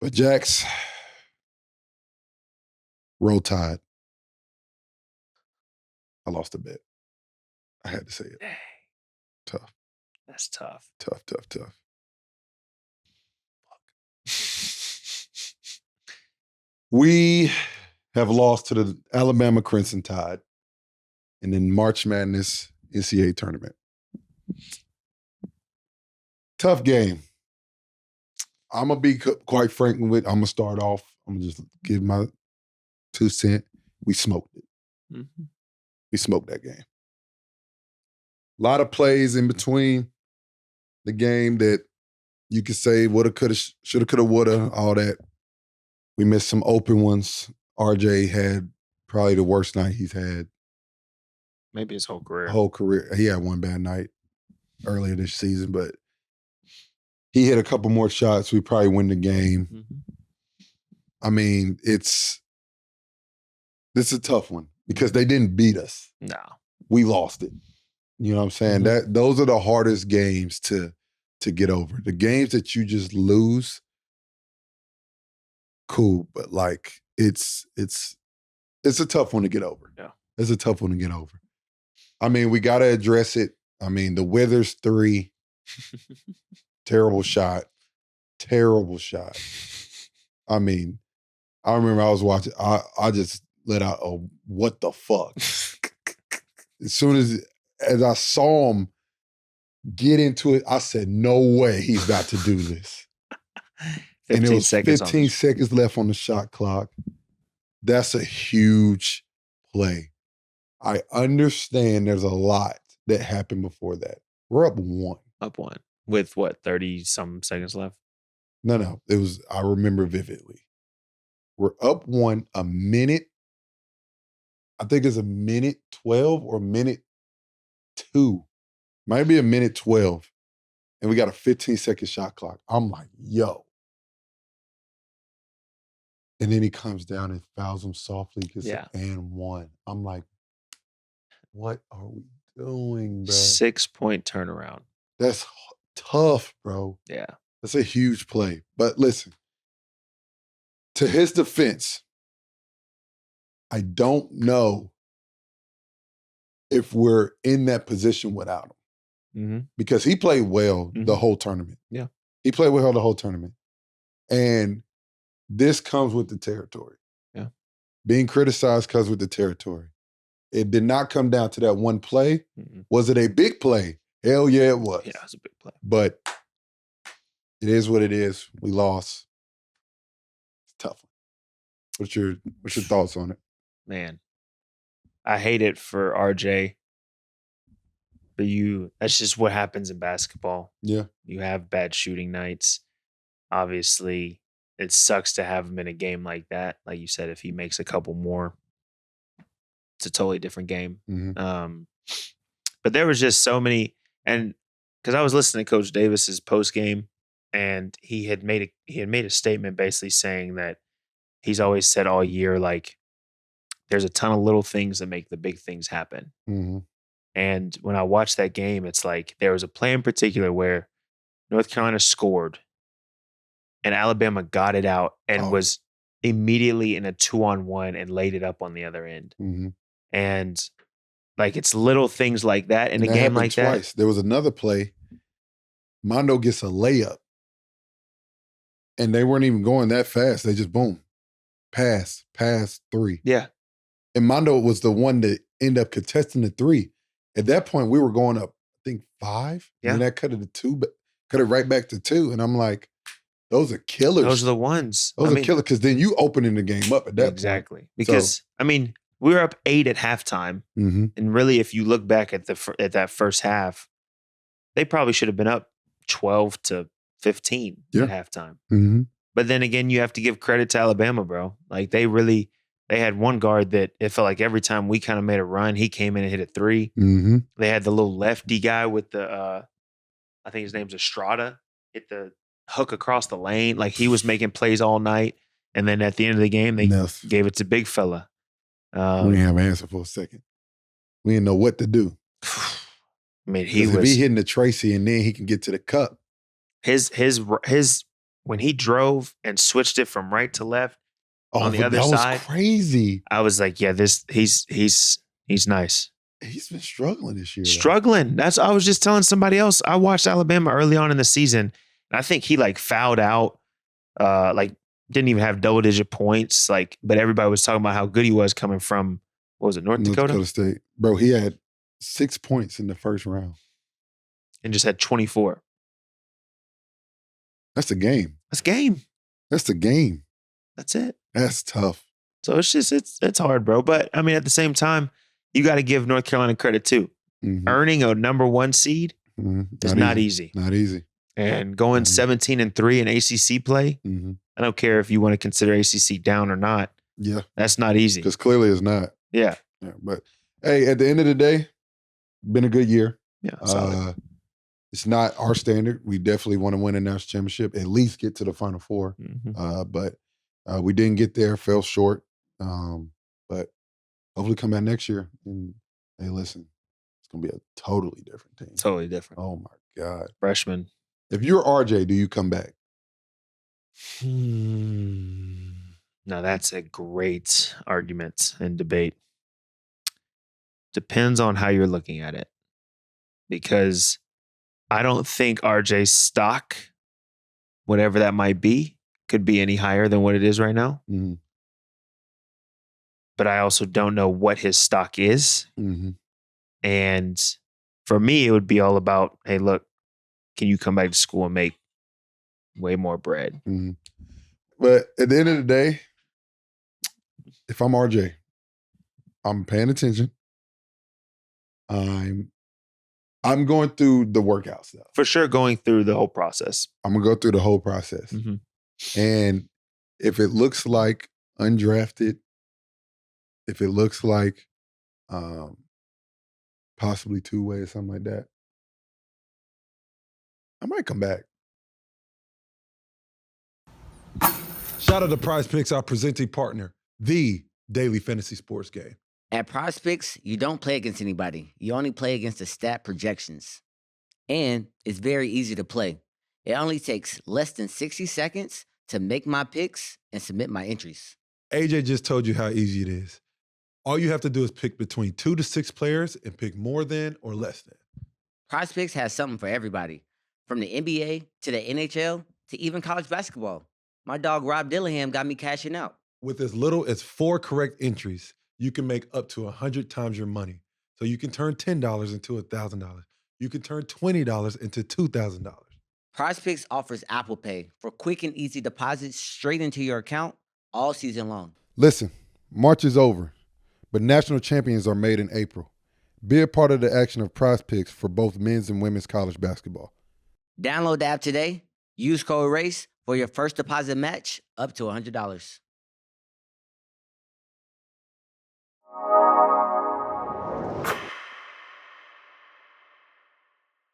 But Jax, roll Tide. I lost a bet. I had to say it. Dang. Tough. That's tough. Tough. We have lost to the Alabama Crimson Tide in the March Madness NCAA tournament. Tough game. I'm going to be quite frank with it. I'm going to start off. I'm going to just give my 2 cents. We smoked it. Mm-hmm. We smoked that game. A lot of plays in between the game that you could say woulda, coulda, shoulda, coulda, woulda, all that. We missed some open ones. RJ had probably the worst night he's had. Maybe his whole career. He had one bad night earlier this season, but he hit a couple more shots. We probably win the game. Mm-hmm. I mean, this is a tough one because they didn't beat us. No. We lost it. You know what I'm saying? Mm-hmm. Those are the hardest games to get over. The games that you just lose, cool, but like it's a tough one to get over. Yeah. It's a tough one to get over. I mean, we got to address it. I mean, the Withers 3, terrible shot. I mean, I remember I was watching, I just let out a what the fuck. As soon as I saw him get into it, I said, no way he's about to do this. And it was 15 seconds left on the shot clock. That's a huge play. I understand there's a lot that happened before that. We're up 1. Up 1. With what, 30-some seconds left? No. I remember vividly. We're up 1, a minute. I think it's a minute 12 or minute 2. Might be a minute 12. And we got a 15-second shot clock. I'm like, yo. And then he comes down and fouls him softly because and 1. I'm like, what are we doing, bro? 6-point turnaround. That's tough, bro. Yeah. That's a huge play. But listen, to his defense, I don't know if we're in that position without him. Mm-hmm. Because he played well the whole tournament. Yeah. He played well the whole tournament. And this comes with the territory. Yeah. Being criticized comes with the territory. It did not come down to that one play. Mm-mm. Was it a big play? Hell yeah, it was. Yeah, it was a big play. But it is what it is. We lost. It's tough. What's your thoughts on it? Man, I hate it for RJ. For you, that's just what happens in basketball. Yeah. You have bad shooting nights. Obviously, it sucks to have him in a game like that. Like you said, if he makes a couple more, it's a totally different game. Mm-hmm. But there was just so many, and because I was listening to Coach Davis's post game, and he had made a statement basically saying that he's always said all year, like, there's a ton of little things that make the big things happen. Mm-hmm. And when I watched that game, it's like there was a play in particular where North Carolina scored and Alabama got it out and was immediately in a 2-on-1 and laid it up on the other end. Mm-hmm. And like, it's little things like that in a game like twice. that. There was another play. Mondo gets a layup and they weren't even going that fast. They just boom, pass 3. Yeah. And Mondo was the one that ended up contesting the 3. At that point, we were going up, I think 5. Yeah. And that cut it to 2, but cut it right back to 2. And I'm like, those are killers. Those are the ones. Those are killers because then you opening the game up at that point. Exactly. Because, I mean, we were up 8 at halftime. Mm-hmm. And really, if you look back at that first half, they probably should have been up 12-15 at halftime. Mm-hmm. But then again, you have to give credit to Alabama, bro. Like, they had one guard that it felt like every time we kind of made a run, he came in and hit a 3. Mm-hmm. They had the little lefty guy with the, I think his name's Estrada, hit the hook across the lane. Like, he was making plays all night. And then at the end of the game, they gave it to big fella. We didn't have an answer for a second. We didn't know what to do. I mean, if he hitting the Tracy and then he can get to the cup. His when he drove and switched it from right to left on the but other that side, was crazy. I was like, yeah, he's nice. He's been struggling this year. Struggling. I was just telling somebody else. I watched Alabama early on in the season, and I think he like fouled out, like didn't even have double digit points. Like, but everybody was talking about how good he was coming from, what was it, North Dakota State. Bro, he had 6 points in the first round. And just had 24. That's a game. That's game. That's the game. That's it. That's tough. So it's hard, bro. But I mean, at the same time, you got to give North Carolina credit too. Mm-hmm. Earning a number 1 seed is not easy. Not easy. And going 17-3 in ACC play, I don't care if you want to consider ACC down or not. Yeah. That's not easy. Because clearly it's not. Yeah. But hey, at the end of the day, been a good year. Yeah. Solid. It's not our standard. We definitely want to win a national championship, at least get to the Final Four. But we didn't get there, fell short. But hopefully come back next year. And hey, listen, it's going to be a totally different team. Totally different. Oh, my God. Freshman. If you're RJ, do you come back? Now, that's a great argument and debate. Depends on how you're looking at it. Because I don't think RJ's stock, whatever that might be, could be any higher than what it is right now. Mm-hmm. But I also don't know what his stock is. Mm-hmm. And for me, it would be all about, hey, look, can you come back to school and make way more bread? Mm-hmm. But at the end of the day, if I'm RJ, I'm paying attention. I'm going through the workout stuff. For sure, going through the whole process. I'm going to go through the whole process. Mm-hmm. And if it looks like undrafted, if it looks like possibly two-way or something like that, I might come back. Shout out to Prize Picks, our presenting partner, the daily fantasy sports game. At Prize Picks, you don't play against anybody. You only play against the stat projections. And it's very easy to play. It only takes less than 60 seconds to make my picks and submit my entries. AJ just told you how easy it is. All you have to do is pick between 2 to 6 players and pick more than or less than. Prize Picks has something for everybody, from the NBA to the NHL to even college basketball. My dog Rob Dillingham got me cashing out. With as little as 4 correct entries, you can make up to 100 times your money. So you can turn $10 into $1,000. You can turn $20 into $2,000. Prize Picks offers Apple Pay for quick and easy deposits straight into your account all season long. Listen, March is over, but national champions are made in April. Be a part of the action of Prize Picks for both men's and women's college basketball. Download the app today. Use code RACE for your first deposit match up to $100.